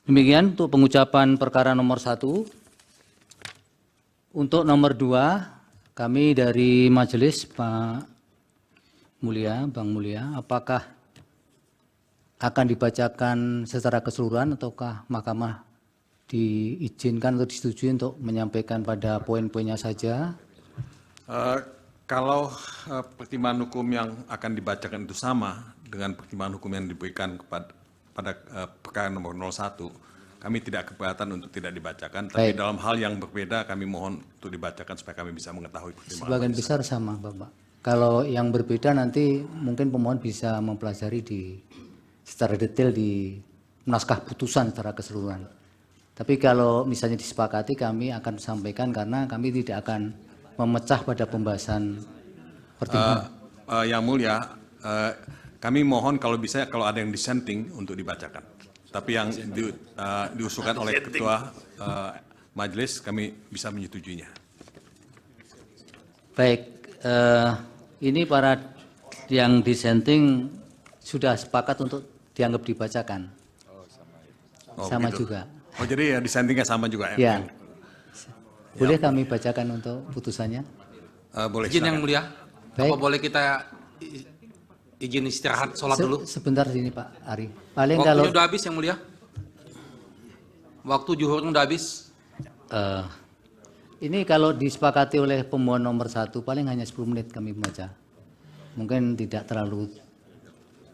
Demikian untuk pengucapan perkara nomor 1. Untuk nomor 2, kami dari majelis Pak Mulia, Bang Mulia, apakah akan dibacakan secara keseluruhan ataukah Mahkamah diizinkan atau disetujui untuk menyampaikan pada poin-poinnya saja? Kalau pertimbangan hukum yang akan dibacakan itu sama dengan pertimbangan hukum yang diberikan pada perkara nomor 01, kami tidak keberatan untuk tidak dibacakan, tapi dalam hal yang berbeda kami mohon untuk dibacakan supaya kami bisa mengetahui pertimbangan. Sebagian besar sama, Bapak. Kalau yang berbeda nanti mungkin pemohon bisa mempelajari secara detail di naskah putusan secara keseluruhan. Tapi kalau misalnya disepakati, kami akan sampaikan karena kami tidak akan memecah pada pembahasan pertimbangan. Yang Mulia, kami mohon kalau bisa kalau ada yang dissenting untuk dibacakan. Tapi yang diusulkan oleh Ketua Majelis kami bisa menyetujuinya. Baik, ini para yang dissenting sudah sepakat untuk dianggap dibacakan. Sama gitu. juga. Oh, jadi ya dissentingnya sama juga ya? Ya. Boleh kami bacakan untuk putusannya? Boleh. Izin yang mulia. Baik. Apa boleh kita izin istirahat sholat dulu? Sebentar sini Pak Ari. Paling Waktunya kalau udah habis yang mulia. Waktu zuhurnya udah habis. ini kalau disepakati oleh pemohon nomor 1 paling hanya 10 menit kami membaca. Mungkin tidak terlalu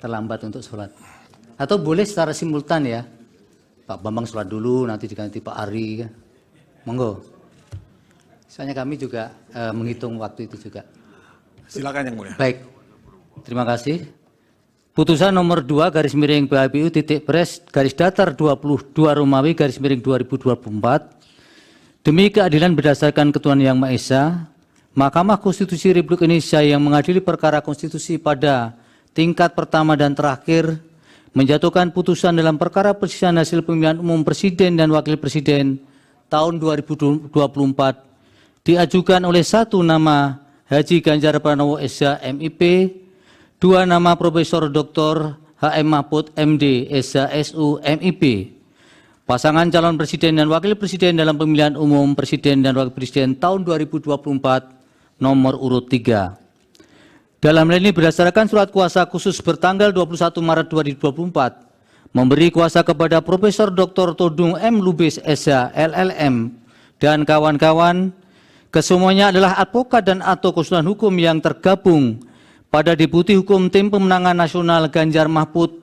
terlambat untuk sholat. Atau boleh secara simultan ya. Pak Bambang sholat dulu, nanti diganti Pak Ari. Monggo. Soalnya kami juga menghitung waktu itu juga. Silakan yang Mulia. Baik, terima kasih. Putusan nomor 2 garis miring PHBU titik pres garis datar 22 Romawi garis miring 2024. Demi keadilan berdasarkan ketuhanan yang Maha Esa, Mahkamah Konstitusi Republik Indonesia yang mengadili perkara konstitusi pada tingkat pertama dan terakhir menjatuhkan putusan dalam perkara perselisihan hasil pemilihan umum presiden dan wakil presiden tahun 2024 diajukan oleh 1 nama Haji Ganjar Pranowo SH MIP, 2 nama Profesor Dr. HM Mahfud MD SH SU MIP. Pasangan calon presiden dan wakil presiden dalam pemilihan umum presiden dan wakil presiden tahun 2024 nomor urut 3. Dalam hal ini berdasarkan surat kuasa khusus bertanggal 21 Maret 2024 memberi kuasa kepada Profesor Dr. Todung M. Lubis SH LLM dan kawan-kawan, kesemuanya adalah advokat dan atau konsultan hukum yang tergabung pada Deputi Hukum Tim Pemenangan Nasional Ganjar Mahfud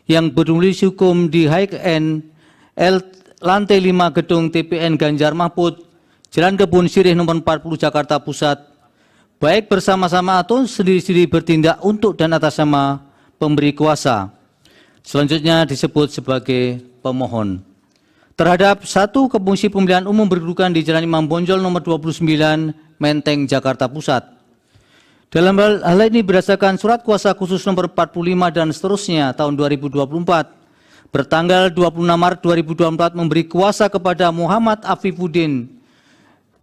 yang bernulis hukum di HKN L lantai 5 gedung TPN Ganjar Mahfud, Jalan Kebun Sirih nomor 40 Jakarta Pusat, baik bersama-sama atau sendiri-sendiri bertindak untuk dan atas nama pemberi kuasa. Selanjutnya disebut sebagai pemohon. Terhadap 1 Kebun Sirih pemilihan umum berkedudukan di Jalan Imam Bonjol nomor 29 Menteng Jakarta Pusat. Dalam hal ini berdasarkan surat kuasa khusus nomor 45 dan seterusnya tahun 2024 bertanggal 26 Maret 2024 memberi kuasa kepada Muhammad Afifuddin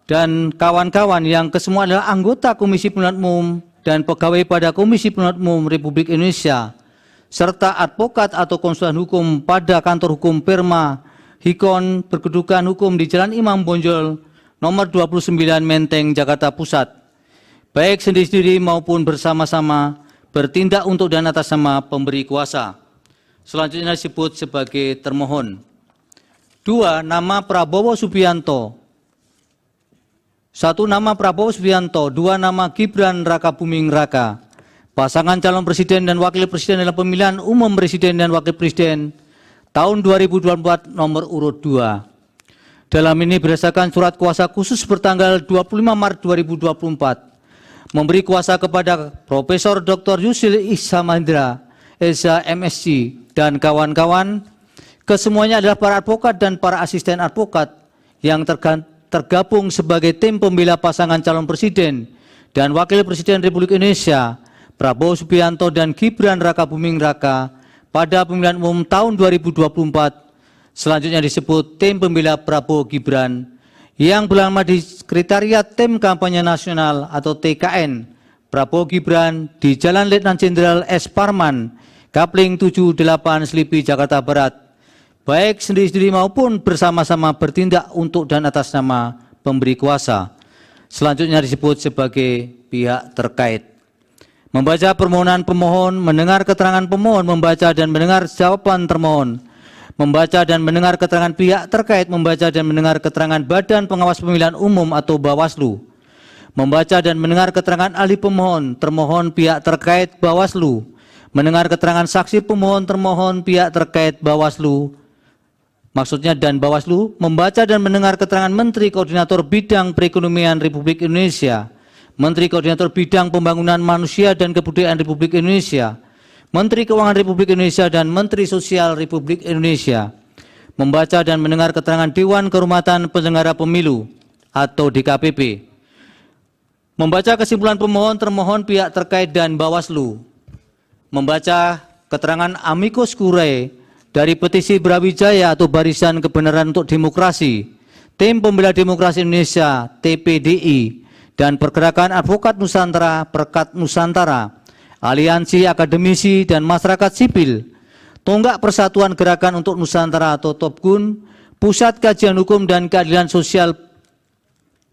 dan kawan-kawan yang kesemua adalah anggota Komisi Pemilihan Umum dan pegawai pada Komisi Pemilihan Umum Republik Indonesia serta advokat atau konsultan hukum pada kantor hukum Perma Hikon berkedudukan hukum di Jalan Imam Bonjol nomor 29 Menteng Jakarta Pusat, baik sendiri-sendiri maupun bersama-sama bertindak untuk dan atas nama pemberi kuasa. Selanjutnya disebut sebagai termohon. 2. Nama Prabowo Subianto. 1 nama Prabowo Subianto, 2 nama Gibran Rakabuming Raka. Pasangan calon presiden dan wakil presiden dalam pemilihan umum presiden dan wakil presiden tahun 2024 nomor urut 2. Dalam ini berdasarkan surat kuasa khusus bertanggal 25 Maret 2024 memberi kuasa kepada Profesor Dr. Yusril Ihsamadra SH MSc dan kawan-kawan, kesemuanya adalah para advokat dan para asisten advokat yang tergabung sebagai tim pembela pasangan calon presiden dan wakil presiden Republik Indonesia Prabowo Subianto dan Gibran Rakabuming Raka pada pemilihan umum tahun 2024. Selanjutnya disebut tim pembela Prabowo Gibran yang berlama di Sekretariat Tim Kampanye Nasional atau TKN Prabowo Gibran di Jalan Letnan Jenderal S. Parman, Kapling 78 Selipi, Jakarta Barat, baik sendiri-sendiri maupun bersama-sama bertindak untuk dan atas nama pemberi kuasa. Selanjutnya disebut sebagai pihak terkait. Membaca permohonan pemohon, mendengar keterangan pemohon, membaca dan mendengar jawaban termohon, membaca dan mendengar keterangan pihak terkait, membaca dan mendengar keterangan Badan Pengawas Pemilihan Umum atau Bawaslu, membaca dan mendengar keterangan ahli pemohon, termohon, pihak terkait, Bawaslu, mendengar keterangan saksi pemohon, termohon, pihak terkait, Bawaslu, maksudnya dan Bawaslu, membaca dan mendengar keterangan Menteri Koordinator Bidang Perekonomian Republik Indonesia, Menteri Koordinator Bidang Pembangunan Manusia dan Kebudayaan Republik Indonesia, Menteri Keuangan Republik Indonesia dan Menteri Sosial Republik Indonesia, membaca dan mendengar keterangan Dewan Kehormatan Penyelenggara Pemilu atau DKPP, membaca kesimpulan pemohon, termohon, pihak terkait dan Bawaslu, membaca keterangan amicus curiae dari petisi Brawijaya atau Barisan Kebenaran untuk Demokrasi, Tim Pembela Demokrasi Indonesia (TPDI) dan Pergerakan Advokat Nusantara (Perkat Nusantara), Aliansi Akademisi dan Masyarakat Sipil, Tonggak Persatuan Gerakan untuk Nusantara atau TOPGUN, Pusat Kajian Hukum dan Keadilan Sosial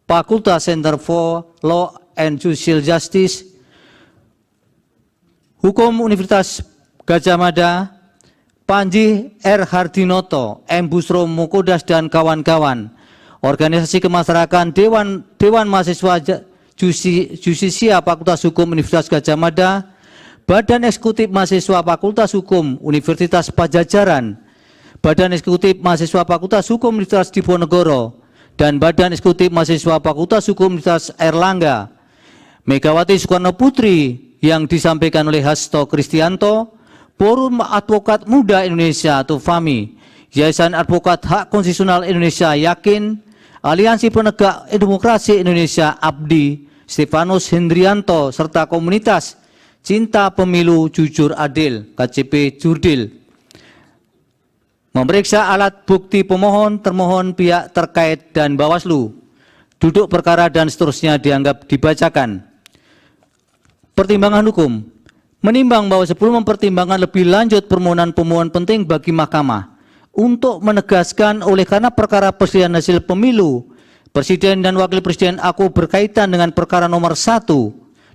Fakultas Center for Law and Social Justice, Hukum Universitas Gadjah Mada, Panji R. Hardinoto, M. Busro Mukodas dan kawan-kawan, Organisasi Kemasyarakatan Dewan Mahasiswa Jusisia Fakultas Hukum Universitas Gadjah Mada, Badan Eksekutif Mahasiswa Fakultas Hukum Universitas Pajajaran, Badan Eksekutif Mahasiswa Fakultas Hukum Universitas Diponegoro, dan Badan Eksekutif Mahasiswa Fakultas Hukum Universitas Airlangga, Megawati Soekarno Putri yang disampaikan oleh Hasto Kristianto, Forum Advokat Muda Indonesia atau FAMI, Yayasan Advokat Hak Konstitusional Indonesia Yakin, Aliansi Penegak Demokrasi Indonesia ABDI, Stefanus Hendrianto, serta komunitas Cinta Pemilu Jujur Adil KCP Jurdil. Memeriksa alat bukti pemohon, termohon, pihak terkait dan Bawaslu. Duduk perkara dan seterusnya dianggap dibacakan. Pertimbangan hukum. Menimbang bahwa sebelum mempertimbangkan lebih lanjut permohonan pemohon penting bagi Mahkamah untuk menegaskan oleh karena perkara perselisihan hasil pemilu Presiden dan Wakil Presiden aku berkaitan dengan perkara nomor 1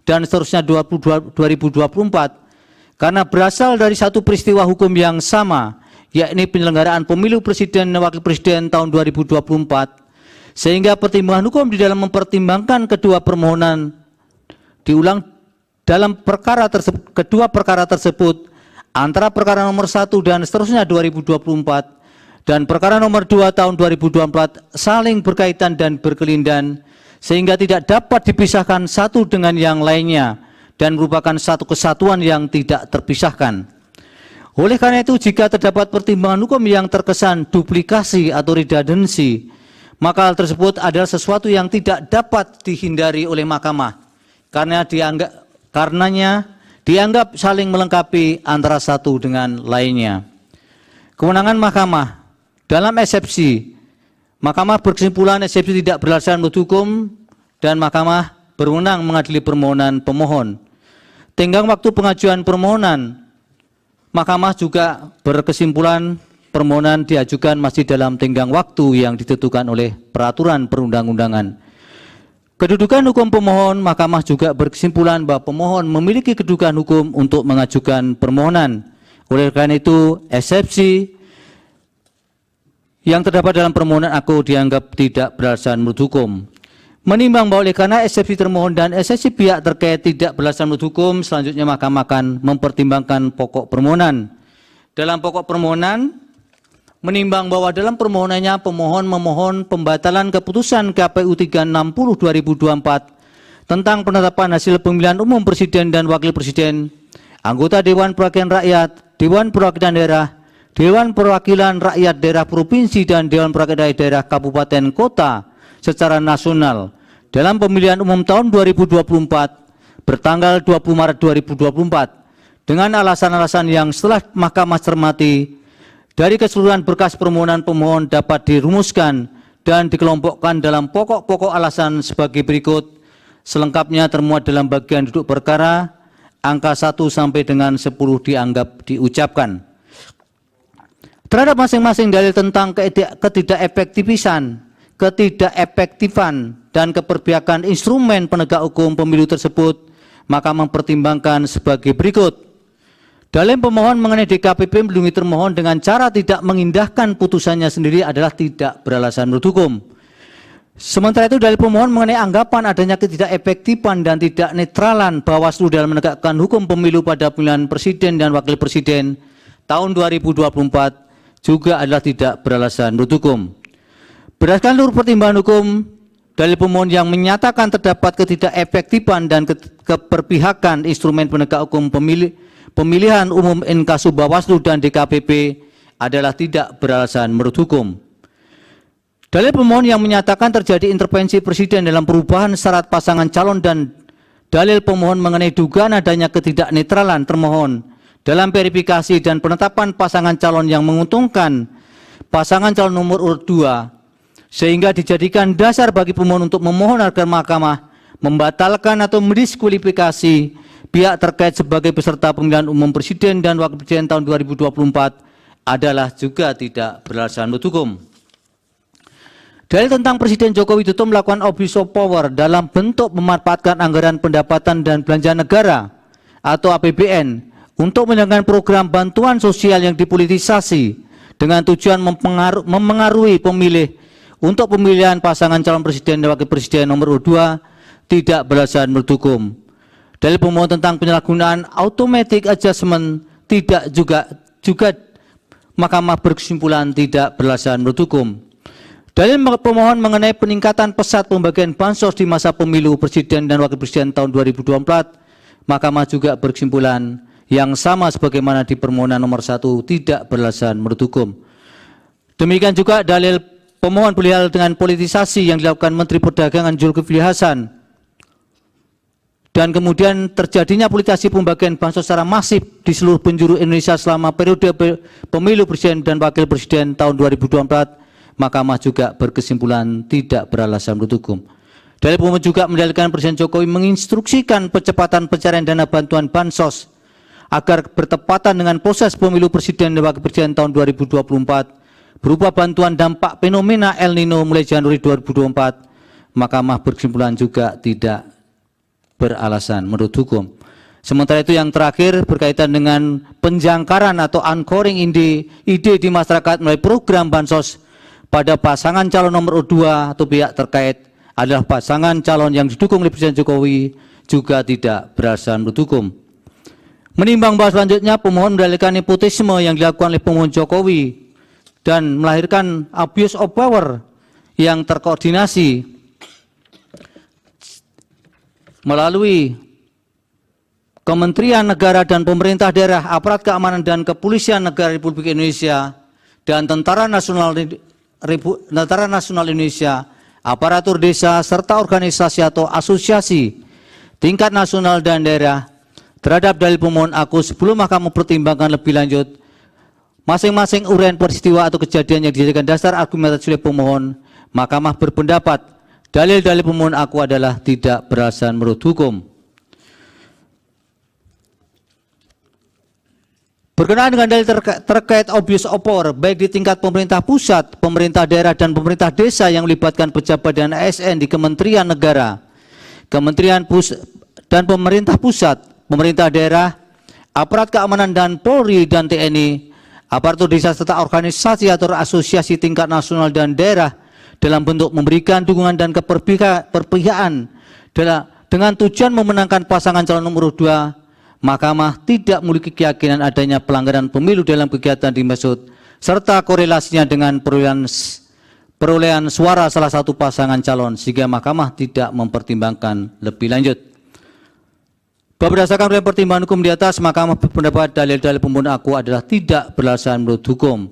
dan seterusnya 2024 karena berasal dari satu peristiwa hukum yang sama, yakni penyelenggaraan pemilu Presiden dan Wakil Presiden tahun 2024, sehingga pertimbangan hukum di dalam mempertimbangkan kedua permohonan diulang dalam kedua perkara tersebut antara perkara nomor 1 dan seterusnya 2024 dan perkara nomor 2 tahun 2024 saling berkaitan dan berkelindan sehingga tidak dapat dipisahkan satu dengan yang lainnya dan merupakan satu kesatuan yang tidak terpisahkan. Oleh karena itu, jika terdapat pertimbangan hukum yang terkesan duplikasi atau redundansi, maka hal tersebut adalah sesuatu yang tidak dapat dihindari oleh Mahkamah karenanya dianggap saling melengkapi antara satu dengan lainnya. Kewenangan Mahkamah dalam eksepsi, Mahkamah berkesimpulan eksepsi tidak beralasan menurut hukum dan Mahkamah berwenang mengadili permohonan pemohon. Tenggang waktu pengajuan permohonan, Mahkamah juga berkesimpulan permohonan diajukan masih dalam tenggang waktu yang ditentukan oleh peraturan perundang-undangan. Kedudukan hukum pemohon, Mahkamah juga berkesimpulan bahwa pemohon memiliki kedudukan hukum untuk mengajukan permohonan. Oleh karena itu, eksepsi yang terdapat dalam permohonan aku dianggap tidak beralasan menurut hukum. Menimbang bahwa oleh karena eksepsi termohon dan eksepsi pihak terkait tidak beralasan menurut hukum, selanjutnya Mahkamah akan mempertimbangkan pokok permohonan. Dalam pokok permohonan, menimbang bahwa dalam permohonannya pemohon memohon pembatalan keputusan KPU 360/2024 tentang penetapan hasil pemilihan umum Presiden dan Wakil Presiden, anggota Dewan Perwakilan Rakyat, Dewan Perwakilan Daerah, Dewan Perwakilan Rakyat Daerah Provinsi dan Dewan Perwakilan Daerah Kabupaten Kota secara nasional dalam pemilihan umum tahun 2024 bertanggal 20 Maret 2024 dengan alasan-alasan yang setelah Mahkamah cermati dari keseluruhan berkas permohonan pemohon dapat dirumuskan dan dikelompokkan dalam pokok-pokok alasan sebagai berikut, selengkapnya termuat dalam bagian duduk perkara, angka 1 sampai dengan 10 dianggap diucapkan. Terhadap masing-masing dalil tentang ketidakefektifan dan keberpihakan instrumen penegak hukum pemilu tersebut, maka mempertimbangkan sebagai berikut. Dalil pemohon mengenai DKPP melindungi termohon dengan cara tidak mengindahkan putusannya sendiri adalah tidak beralasan menurut hukum. Sementara itu dalil pemohon mengenai anggapan adanya ketidakefektifan dan tidak netralan Bawaslu dalam menegakkan hukum pemilu pada pemilihan presiden dan wakil presiden tahun 2024 juga adalah tidak beralasan menurut hukum. Berdasarkan seluruh pertimbangan hukum, dalil pemohon yang menyatakan terdapat ketidakefektifan dan keberpihakan instrumen penegak hukum pemilihan umum inkasu Bawaslu dan DKPP adalah tidak beralasan menurut hukum. Dalil pemohon yang menyatakan terjadi intervensi presiden dalam perubahan syarat pasangan calon dan dalil pemohon mengenai dugaan adanya ketidaknetralan termohon dalam verifikasi dan penetapan pasangan calon yang menguntungkan pasangan calon nomor urut 2, sehingga dijadikan dasar bagi pemohon untuk memohon agar mahkamah membatalkan atau mendiskualifikasi pihak terkait sebagai peserta pemilihan umum presiden dan wakil presiden tahun 2024 adalah juga tidak beralasan menurut hukum. Dalil tentang Presiden Joko Widodo melakukan abuse of power dalam bentuk memanfaatkan anggaran pendapatan dan belanja negara atau APBN untuk menjalankan program bantuan sosial yang dipolitisasi dengan tujuan memengaruhi pemilih untuk pemilihan pasangan calon presiden dan wakil presiden nomor urut 2 tidak beralasan menurut hukum. Dalil pemohon tentang penyalahgunaan automatic adjustment tidak juga mahkamah berkesimpulan tidak beralasan menurut hukum. Dalil pemohon mengenai peningkatan pesat pembagian bansos di masa pemilu presiden dan wakil presiden tahun 2024, mahkamah juga berkesimpulan yang sama sebagaimana di permohonan nomor 1 tidak beralasan menurut hukum. Demikian juga dalil pemohon perihal dengan politisasi yang dilakukan Menteri Perdagangan Zulkifli Hasan dan kemudian terjadinya politisasi pembagian bansos secara masif di seluruh penjuru Indonesia selama periode pemilu presiden dan wakil presiden tahun 2024, mahkamah juga berkesimpulan tidak beralasan menurut hukum. Dalil pemohon juga mendalilkan Presiden Jokowi menginstruksikan percepatan pencarian dana bantuan bansos agar bertepatan dengan proses pemilu presiden dan wakil presiden tahun 2024 berupa bantuan dampak fenomena El Nino mulai Januari 2024, mahkamah berkesimpulan juga tidak beralasan menurut hukum. Sementara itu yang terakhir berkaitan dengan penjangkaran atau anchoring ide di masyarakat melalui program bansos pada pasangan calon nomor 2 atau pihak terkait adalah pasangan calon yang didukung oleh Presiden Jokowi juga tidak beralasan menurut hukum. Menimbang bahwa selanjutnya pemohon mendalilkan nepotisme yang dilakukan oleh pemohon Jokowi dan melahirkan abuse of power yang terkoordinasi melalui Kementerian Negara dan pemerintah daerah, aparat keamanan dan kepolisian negara Republik Indonesia dan Tentara Nasional Indonesia, aparatur desa serta organisasi atau asosiasi tingkat nasional dan daerah terhadap dalil pemohon aku sebelum mahkamah mempertimbangkan lebih lanjut masing-masing uraian peristiwa atau kejadian yang dijadikan dasar argumentasi oleh pemohon, mahkamah berpendapat dalil-dalil pemohon aku adalah tidak beralasan menurut hukum. Berkenaan dengan dalil terkait abuse of power baik di tingkat pemerintah pusat, pemerintah daerah dan pemerintah desa yang melibatkan pejabat dan ASN di Kementerian Negara, Kementerian dan pemerintah pusat, pemerintah daerah, aparat keamanan dan Polri dan TNI, aparatur desa serta organisasi atau asosiasi tingkat nasional dan daerah dalam bentuk memberikan dukungan dan keperpihakan dengan tujuan memenangkan pasangan calon nomor 2, mahkamah tidak memiliki keyakinan adanya pelanggaran pemilu dalam kegiatan dimaksud serta korelasinya dengan perolehan suara salah satu pasangan calon sehingga mahkamah tidak mempertimbangkan lebih lanjut. Berdasarkan pertimbangan hukum di atas, mahkamah berpendapat dalil-dalil pemohon aku adalah tidak beralasan menurut hukum.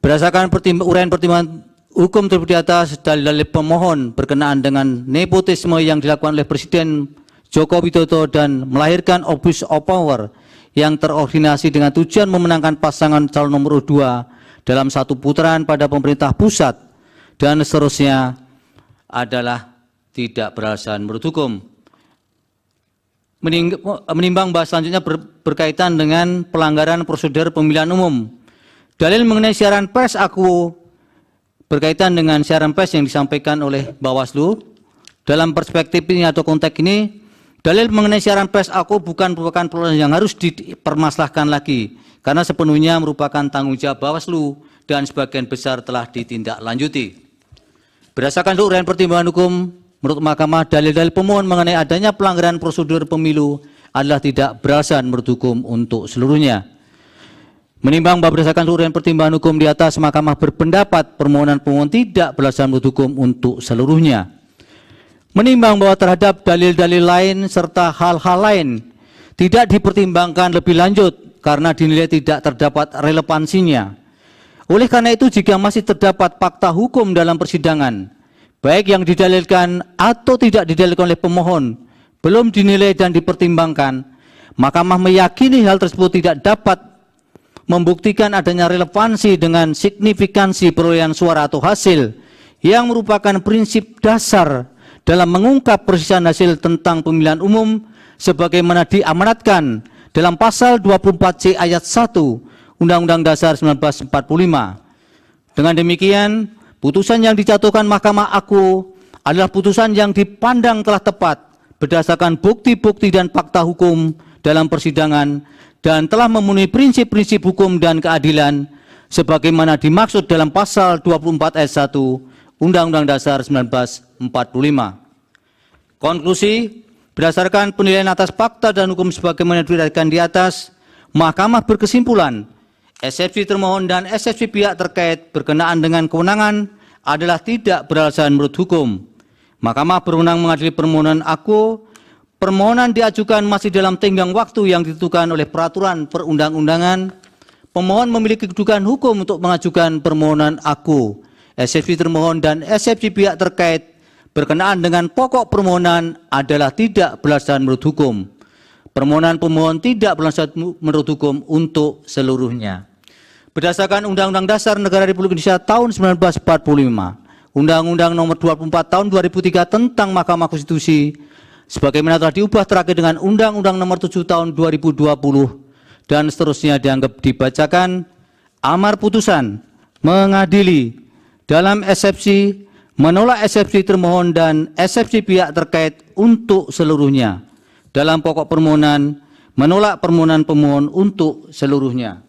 Berdasarkan uraian pertimbangan hukum tersebut di atas, dalil-dalil pemohon berkenaan dengan nepotisme yang dilakukan oleh Presiden Joko Widodo dan melahirkan abuse of power yang terkoordinasi dengan tujuan memenangkan pasangan calon nomor 2 dalam satu putaran pada pemerintah pusat dan seterusnya adalah tidak beralasan menurut hukum. Menimbang bahwa selanjutnya berkaitan dengan pelanggaran prosedur pemilihan umum Dalil mengenai siaran pers aku berkaitan dengan siaran pers yang disampaikan oleh Bawaslu. Dalam perspektif ini atau konteks ini, dalil mengenai siaran pers aku bukan merupakan persoalan yang harus dipermasalahkan lagi, karena sepenuhnya merupakan tanggung jawab Bawaslu dan sebagian besar telah ditindaklanjuti. Berdasarkan uraian pertimbangan hukum, menurut Mahkamah, dalil-dalil pemohon mengenai adanya pelanggaran prosedur pemilu adalah tidak beralasan menurut hukum untuk seluruhnya. Menimbang bahwa berdasarkan uraian pertimbangan hukum di atas, Mahkamah berpendapat permohonan pemohon tidak beralasan menurut hukum untuk seluruhnya. Menimbang bahwa terhadap dalil-dalil lain serta hal-hal lain tidak dipertimbangkan lebih lanjut karena dinilai tidak terdapat relevansinya. Oleh karena itu, jika masih terdapat fakta hukum dalam persidangan, baik yang didalilkan atau tidak didalilkan oleh pemohon, belum dinilai dan dipertimbangkan, Mahkamah meyakini hal tersebut tidak dapat membuktikan adanya relevansi dengan signifikansi perolehan suara atau hasil yang merupakan prinsip dasar dalam mengungkap perselisihan hasil tentang pemilihan umum sebagaimana diamanatkan dalam pasal 24C ayat 1 Undang-Undang Dasar 1945. Dengan demikian, putusan yang dijatuhkan Mahkamah aku adalah putusan yang dipandang telah tepat berdasarkan bukti-bukti dan fakta hukum dalam persidangan dan telah memenuhi prinsip-prinsip hukum dan keadilan sebagaimana dimaksud dalam pasal 24 ayat 1 Undang-Undang Dasar 1945. Konklusi, berdasarkan penilaian atas fakta dan hukum sebagaimana diuraikan di atas, Mahkamah berkesimpulan eksepsi termohon dan eksepsi pihak terkait berkenaan dengan kewenangan adalah tidak beralasan menurut hukum. Mahkamah berwenang mengadili permohonan aku. Permohonan diajukan masih dalam tenggang waktu yang ditentukan oleh peraturan perundang-undangan. Pemohon memiliki kedudukan hukum untuk mengajukan permohonan aku. Eksepsi termohon dan eksepsi pihak terkait berkenaan dengan pokok permohonan adalah tidak beralasan menurut hukum. Permohonan pemohon tidak beralasan menurut hukum untuk seluruhnya. Berdasarkan Undang-Undang Dasar Negara Republik Indonesia tahun 1945, Undang-Undang Nomor 24 tahun 2003 tentang Mahkamah Konstitusi, sebagaimana telah diubah terakhir dengan Undang-Undang Nomor 7 tahun 2020 dan seterusnya dianggap dibacakan, amar putusan mengadili dalam eksepsi, menolak eksepsi termohon dan eksepsi pihak terkait untuk seluruhnya. Dalam pokok permohonan, menolak permohonan pemohon untuk seluruhnya.